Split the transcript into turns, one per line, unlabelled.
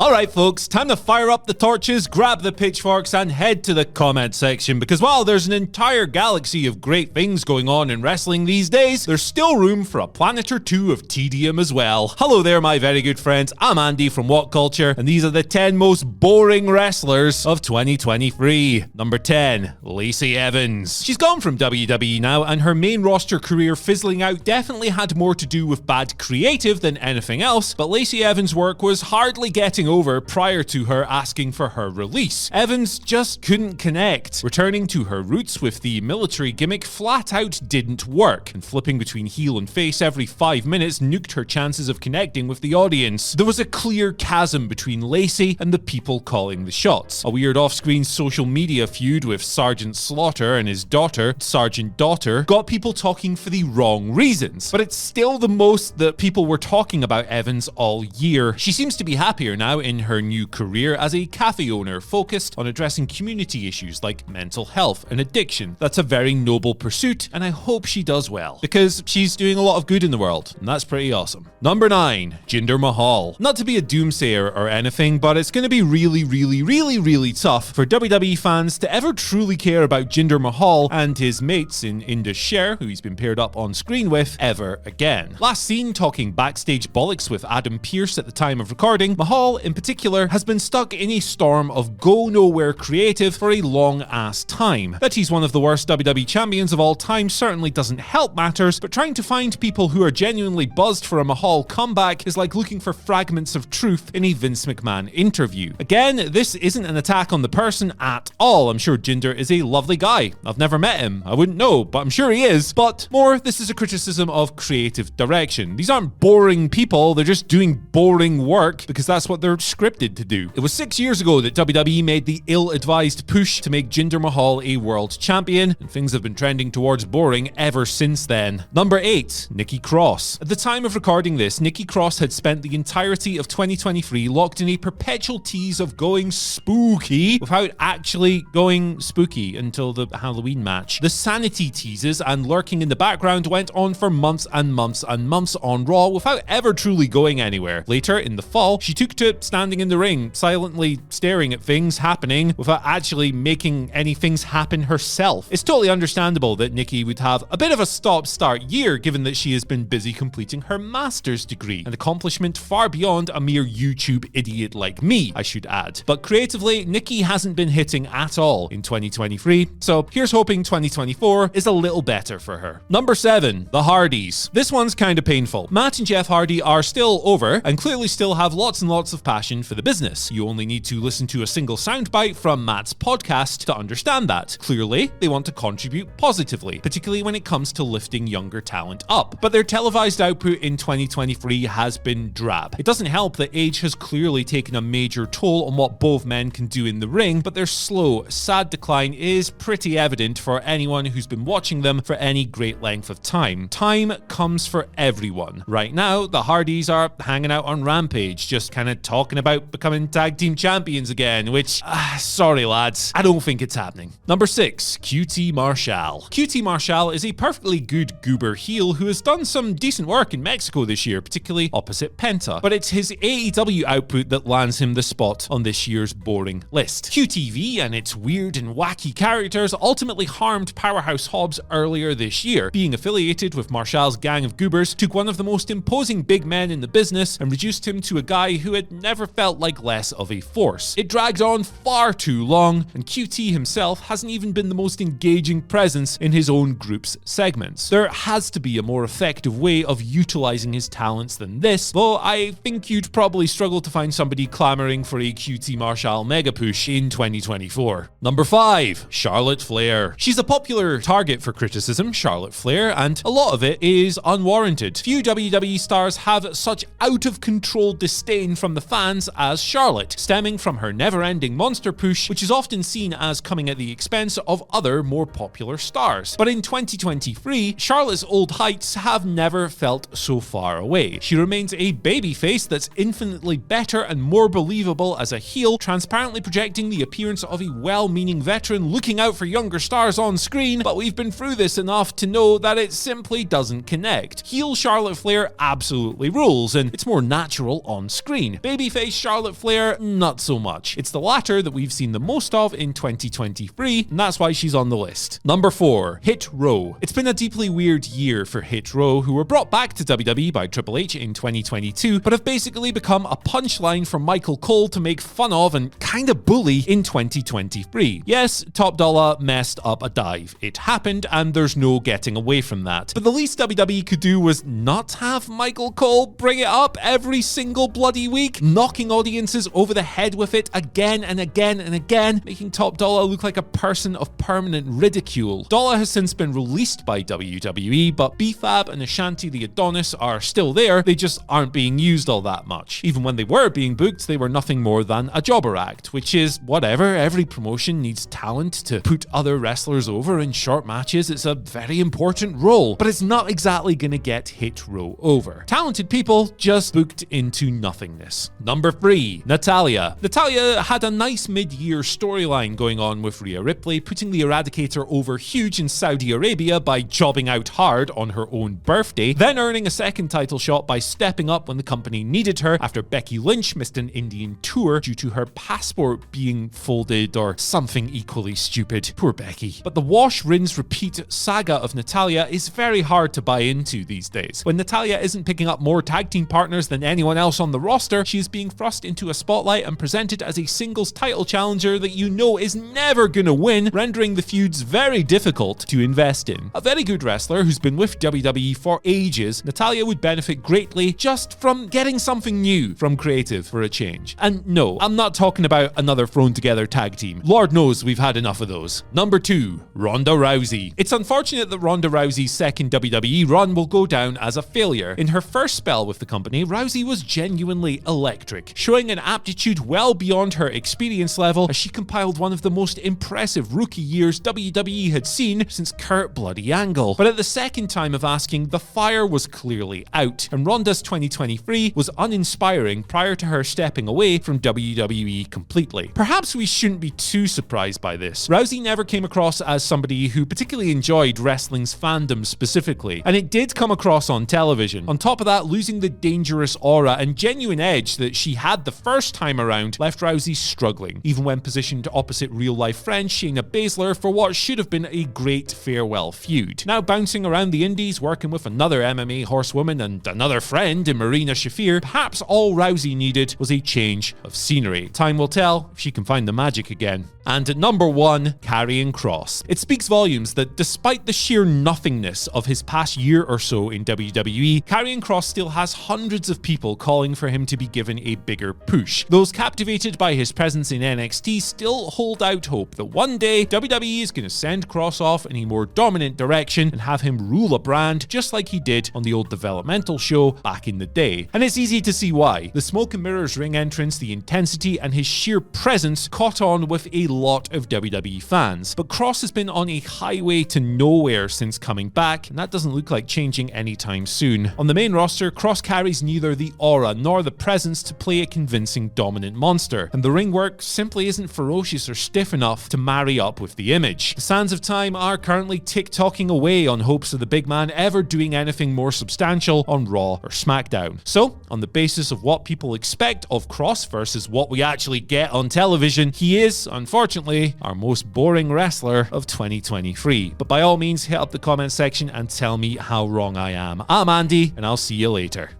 Alright folks, time to fire up the torches, grab the pitchforks and head to the comment section, because while there's an entire galaxy of great things going on in wrestling these days, there's still room for a planet or two of tedium as well. Hello there my very good friends, I'm Andy from What Culture, and these are the 10 most boring wrestlers of 2023. Number 10, Lacy Evans. She's gone from WWE now, and her main roster career fizzling out definitely had more to do with bad creative than anything else, but Lacy Evans' work was hardly getting over prior to her asking for her release. Evans just couldn't connect. Returning to her roots with the military gimmick flat out didn't work, and flipping between heel and face every 5 minutes nuked her chances of connecting with the audience. There was a clear chasm between Lacy and the people calling the shots. A weird off-screen social media feud with Sergeant Slaughter and his daughter, Sergeant Daughter, got people talking for the wrong reasons, but it's still the most that people were talking about Evans all year. She seems to be happier now in her new career as a cafe owner focused on addressing community issues like mental health and addiction. That's a very noble pursuit, and I hope she does well, because she's doing a lot of good in the world, and that's pretty awesome. Number 9, Jinder Mahal. Not to be a doomsayer or anything, but it's going to be really tough for WWE fans to ever truly care about Jinder Mahal and his mates in Indus Sher, who he's been paired up on screen with, ever again. Last seen talking backstage bollocks with Adam Pearce at the time of recording, Mahal in particular has been stuck in a storm of go-nowhere creative for a long-ass time. That he's one of the worst WWE champions of all time certainly doesn't help matters, but trying to find people who are genuinely buzzed for a Mahal comeback is like looking for fragments of truth in a Vince McMahon interview. Again, this isn't an attack on the person at all. I'm sure Jinder is a lovely guy. I've never met him. I wouldn't know, but I'm sure he is. But more, this is a criticism of creative direction. These aren't boring people, they're just doing boring work because that's what they're scripted to do. It was 6 years ago that WWE made the ill-advised push to make Jinder Mahal a world champion, and things have been trending towards boring ever since then. Number 8, Nikki Cross. At the time of recording this, Nikki Cross had spent the entirety of 2023 locked in a perpetual tease of going spooky without actually going spooky until the Halloween match. The sanity teases and lurking in the background went on for months and months and months on Raw without ever truly going anywhere. Later in the fall, she took to standing in the ring, silently staring at things happening without actually making any things happen herself. It's totally understandable that Nikki would have a bit of a stop-start year given that she has been busy completing her master's degree, an accomplishment far beyond a mere YouTube idiot like me, I should add. But creatively, Nikki hasn't been hitting at all in 2023, so here's hoping 2024 is a little better for her. Number 7, the Hardys. This one's kind of painful. Matt and Jeff Hardy are still over and clearly still have lots and lots of passion for the business. You only need to listen to a single soundbite from Matt's podcast to understand that. Clearly, they want to contribute positively, particularly when it comes to lifting younger talent up. But their televised output in 2023 has been drab. It doesn't help that age has clearly taken a major toll on what both men can do in the ring, but their slow, sad decline is pretty evident for anyone who's been watching them for any great length of time. Time comes for everyone. Right now, the Hardys are hanging out on Rampage, just kind of talking about becoming tag team champions again, which, sorry lads, I don't think it's happening. Number 6, QT Marshal. QT Marshal is a perfectly good goober heel who has done some decent work in Mexico this year, particularly opposite Penta, but it's his AEW output that lands him the spot on this year's boring list. QTV and its weird and wacky characters ultimately harmed Powerhouse Hobbs earlier this year. Being affiliated with Marshal's gang of goobers took one of the most imposing big men in the business and reduced him to a guy who had never felt like less of a force. It dragged on far too long, and QT himself hasn't even been the most engaging presence in his own group's segments. There has to be a more effective way of utilizing his talents than this, though I think you'd probably struggle to find somebody clamoring for a QT Marshal mega push in 2024. Number 5, Charlotte Flair. She's a popular target for criticism, Charlotte Flair, and a lot of it is unwarranted. Few WWE stars have such out-of-control disdain from the fans as Charlotte, stemming from her never-ending monster push, which is often seen as coming at the expense of other more popular stars. But in 2023, Charlotte's old heights have never felt so far away. She remains a babyface that's infinitely better and more believable as a heel, transparently projecting the appearance of a well-meaning veteran looking out for younger stars on screen, but we've been through this enough to know that it simply doesn't connect. Heel Charlotte Flair absolutely rules, and it's more natural on screen. Baby babyface Charlotte Flair, not so much. It's the latter that we've seen the most of in 2023, and that's why she's on the list. Number 4, Hit Row. It's been a deeply weird year for Hit Row, who were brought back to WWE by Triple H in 2022, but have basically become a punchline for Michael Cole to make fun of and kinda bully in 2023. Yes, Top Dollar messed up a dive. It happened, and there's no getting away from that. But the least WWE could do was not have Michael Cole bring it up every single bloody week, knocking audiences over the head with it again and again and again, making Top Dollar look like a person of permanent ridicule. Dollar has since been released by WWE, but B-Fab and Ashanti the Adonis are still there, they just aren't being used all that much. Even when they were being booked, they were nothing more than a jobber act, which is whatever, every promotion needs talent to put other wrestlers over in short matches. It's a very important role, but it's not exactly gonna get Hit Row over. Talented people just booked into nothingness. Number 3, Natalya. Natalya had a nice mid-year storyline going on with Rhea Ripley, putting the Eradicator over huge in Saudi Arabia by jobbing out hard on her own birthday, then earning a second title shot by stepping up when the company needed her after Becky Lynch missed an Indian tour due to her passport being folded or something equally stupid. Poor Becky. But the wash, rinse, repeat saga of Natalya is very hard to buy into these days. When Natalya isn't picking up more tag team partners than anyone else on the roster, she is being thrust into a spotlight and presented as a singles title challenger that you know is never gonna win, rendering the feuds very difficult to invest in. A very good wrestler who's been with WWE for ages, Natalya would benefit greatly just from getting something new from creative for a change. And no, I'm not talking about another thrown together tag team. Lord knows we've had enough of those. Number 2, Ronda Rousey. It's unfortunate that Ronda Rousey's second WWE run will go down as a failure. In her first spell with the company, Rousey was genuinely electric, showing an aptitude well beyond her experience level as she compiled one of the most impressive rookie years WWE had seen since Kurt Bloody Angle. But at the second time of asking, the fire was clearly out, and Ronda's 2023 was uninspiring prior to her stepping away from WWE completely. Perhaps we shouldn't be too surprised by this. Rousey never came across as somebody who particularly enjoyed wrestling's fandom specifically, and it did come across on television. On top of that, losing the dangerous aura and genuine edge that she had the first time around left Rousey struggling, even when positioned opposite real-life friend Shayna Baszler for what should have been a great farewell feud. Now bouncing around the indies, working with another MMA horsewoman and another friend in Marina Shafir, perhaps all Rousey needed was a change of scenery. Time will tell if she can find the magic again. And at number 1, Karrion Kross. It speaks volumes that despite the sheer nothingness of his past year or so in WWE, Karrion Kross still has hundreds of people calling for him to be given a bigger push. Those captivated by his presence in NXT still hold out hope that one day WWE is going to send Kross off in a more dominant direction and have him rule a brand just like he did on the old developmental show back in the day. And it's easy to see why. The Smoke and Mirrors ring entrance, the intensity, and his sheer presence caught on with a lot of WWE fans. But Kross has been on a highway to nowhere since coming back, and that doesn't look like changing anytime soon. On the main roster, Kross carries neither the aura nor the presence to play a convincing dominant monster, and the ring work simply isn't ferocious or stiff enough to marry up with the image. The sands of time are currently tick-tocking away on hopes of the big man ever doing anything more substantial on Raw or SmackDown. So, on the basis of what people expect of Kross versus what we actually get on television, he is, unfortunately, our most boring wrestler of 2023. But by all means, hit up the comment section and tell me how wrong I am. I'm Andy, and I'll see you later.